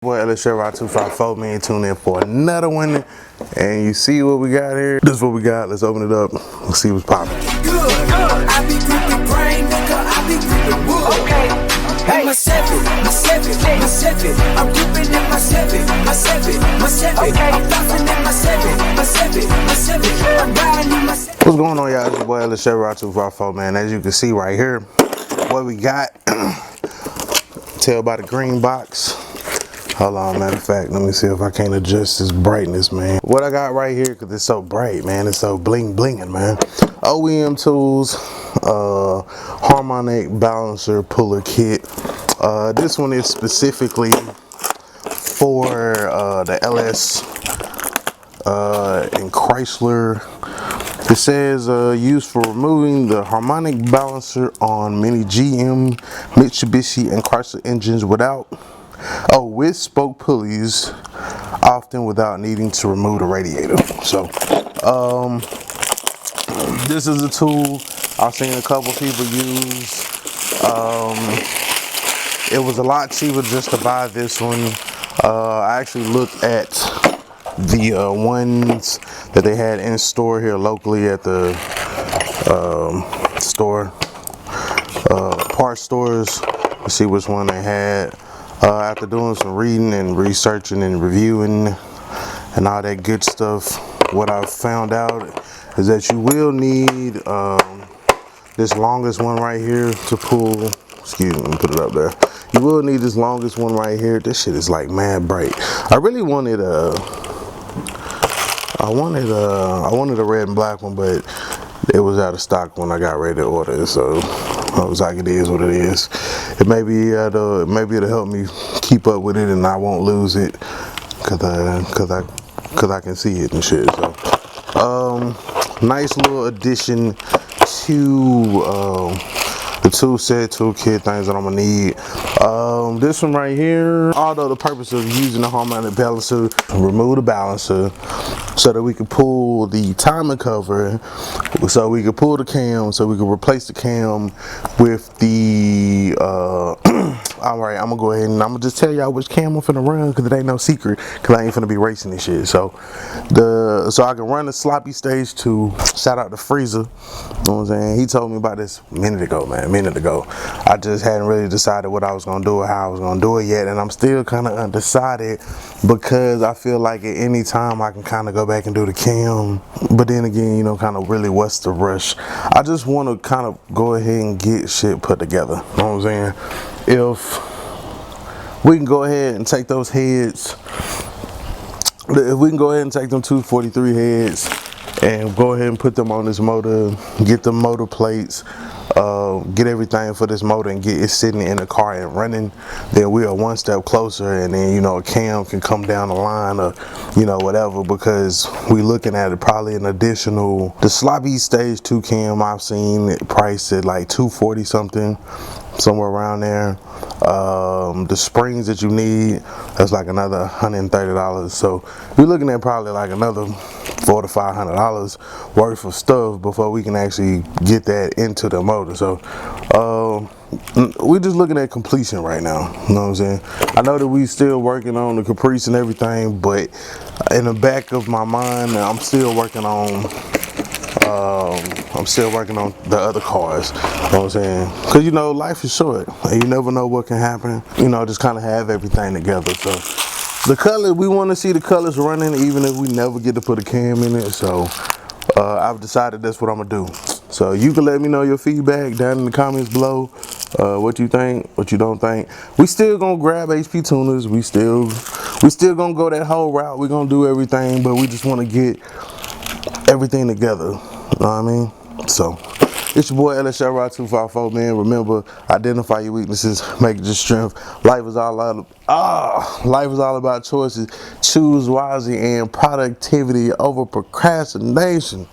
Boy, LS Ride 254, man, tune in for another one. And you see what we got here? This is what we got. Let's open it up. Let's see what's popping. I be gripping brain, nigga. I be gripping wood. Okay. My seven. I'm gripping in my seven. Okay. I'm bouncing in my seven. I'm riding in my seven. What's going on, y'all? It's your boy LS Ride 254, man. As you can see right here, what we got. Tell by the green box. Hold on, matter of fact, let me see if I can't adjust this brightness, man. What I got right here, because it's so bright, man. It's so blinging, man. OEM tools, harmonic balancer puller kit. This one is specifically for the LS and Chrysler. It says used for removing the harmonic balancer on many GM, Mitsubishi, and Chrysler engines with spoke pulleys, often without needing to remove the radiator. So, this is a tool I've seen a couple people use. It was a lot cheaper just to buy this one. I actually looked at the ones that they had in store here locally at the store, parts stores, to see which one they had. After doing some reading and researching and reviewing and all that good stuff, what I found out is that you will need this longest one right here to pull. Excuse me, let me put it up there. You will need this longest one right here. This shit is like mad bright. I really wanted I wanted a red and black one, but it was out of stock when I got ready to order it. So I was like, it is what it is. It maybe it'll help me keep up with it, and I won't lose it, cause I can see it and shit. So, nice little addition to the toolkit things that I'm gonna need. This one right here, although the purpose of using the harmonic balancer, remove the balancer so that we can pull the timing cover, so we can pull the cam, so we can replace the cam with the alright, I'm gonna go ahead and I'm gonna just tell y'all which cam I'm finna run, because it ain't no secret, because I ain't finna be racing this shit. So I can run the sloppy stage 2. Shout out to Freezer, you know what I'm saying? He told me about this a minute ago. I just hadn't really decided what I was gonna do or how I was gonna do it yet, and I'm still kind of undecided, because I feel like at any time I can kind of go back and do the cam, but then again, you know, kind of really what's the rush? I just want to kind of go ahead and get shit put together, you know what I'm saying? If we can go ahead and take those heads, if we can go ahead and take them 243 heads and go ahead and put them on this motor, get the motor plates, get everything for this motor and get it sitting in the car and running, then we are one step closer, and then, you know, a cam can come down the line, or, you know, whatever, because we looking at it probably an additional, the sloppy stage 2 cam I've seen it priced at like 240 something, somewhere around there. The springs that you need, that's like another $130. So we're looking at probably like another $400 to $500 worth of stuff before we can actually get that into the motor. So we're just looking at completion right now, you know what I'm saying? I know that we still working on the Caprice and everything, but in the back of my mind, I'm still working on the other cars, you know what I'm saying? Because, you know, life is short and you never know what can happen. You know, just kind of have everything together. So the color, we want to see the colors running even if we never get to put a cam in it. So I've decided that's what I'm gonna do. So you can let me know your feedback down in the comments below, what you think, what you don't think. We still gonna grab HP tuners. We still gonna go that whole route. We're gonna do everything, but we just want to get everything together, you know what I mean? So it's your boy LS Ride 254, man. Remember, identify your weaknesses, make it your strength. Life is all about choices. Choose wisely and productivity over procrastination.